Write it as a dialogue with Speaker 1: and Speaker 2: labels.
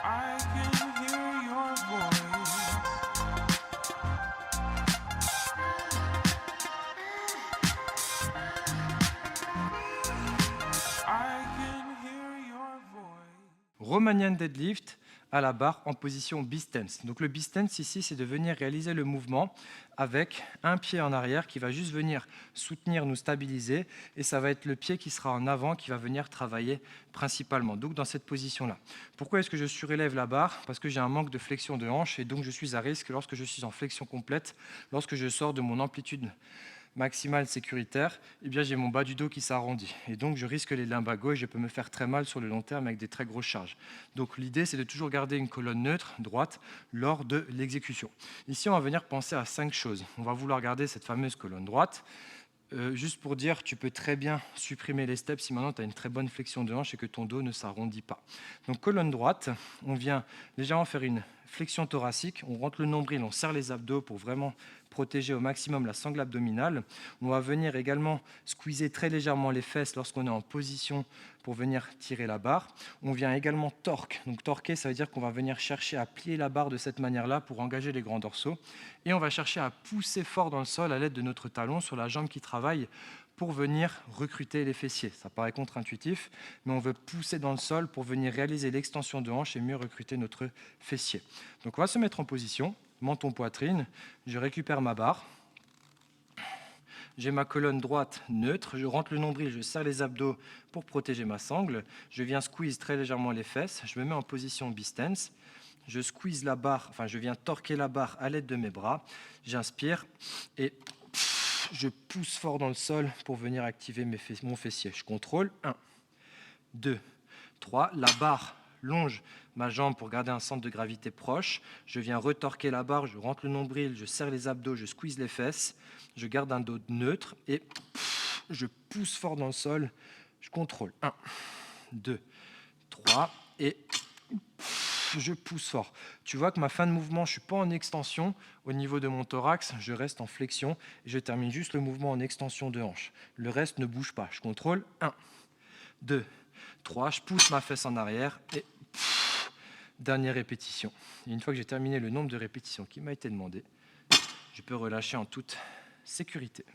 Speaker 1: I can hear your voice. I can hear your voice.
Speaker 2: Romanian deadlift à la barre en position B-stance. Donc le B-stance ici, c'est de venir réaliser le mouvement avec un pied en arrière qui va juste venir soutenir, nous stabiliser, et ça va être le pied qui sera en avant qui va venir travailler principalement. Donc dans cette position-là. Pourquoi est-ce que je surélève la barre? Parce que j'ai un manque de flexion de hanche et donc je suis à risque lorsque je suis en flexion complète, lorsque je sors de mon amplitude maximale sécuritaire, eh bien j'ai mon bas du dos qui s'arrondit et donc je risque les lumbagos et je peux me faire très mal sur le long terme avec des très grosses charges. Donc l'idée c'est de toujours garder une colonne neutre, droite, lors de l'exécution. Ici on va venir penser à 5 choses. On va vouloir garder cette fameuse colonne droite. Juste pour dire, tu peux très bien supprimer les steps si maintenant tu as une très bonne flexion de hanche et que ton dos ne s'arrondit pas. Donc colonne droite, on vient légèrement faire une flexion thoracique, on rentre le nombril, on serre les abdos pour vraiment protéger au maximum la sangle abdominale. On va venir également squeezer très légèrement les fesses lorsqu'on est en position pour venir tirer la barre. On vient également torque. Donc torquer, ça veut dire qu'on va venir chercher à plier la barre de cette manière-là pour engager les grands dorsaux. Et on va chercher à pousser fort dans le sol à l'aide de notre talon sur la jambe qui travaille pour venir recruter les fessiers. Ça paraît contre-intuitif, mais on veut pousser dans le sol pour venir réaliser l'extension de hanche et mieux recruter notre fessier. Donc on va se mettre en position, menton poitrine, je récupère ma barre, j'ai ma colonne droite neutre, je rentre le nombril, je serre les abdos pour protéger ma sangle, je viens squeeze très légèrement les fesses, je me mets en position B-stance, je squeeze la barre, enfin je viens torquer la barre à l'aide de mes bras, j'inspire et je pousse fort dans le sol pour venir activer mon fessier. Je contrôle, 1, 2, 3, la barre longe ma jambe pour garder un centre de gravité proche. Je viens retorquer la barre, je rentre le nombril, je serre les abdos, je squeeze les fesses, je garde un dos neutre et je pousse fort dans le sol. Je contrôle. 1, 2, 3 et je pousse fort. Tu vois que ma fin de mouvement, je ne suis pas en extension au niveau de mon thorax, je reste en flexion et je termine juste le mouvement en extension de hanche. Le reste ne bouge pas. Je contrôle. 1, 2, 3, je pousse ma fesse en arrière et dernière répétition. Et une fois que j'ai terminé le nombre de répétitions qui m'a été demandé, je peux relâcher en toute sécurité.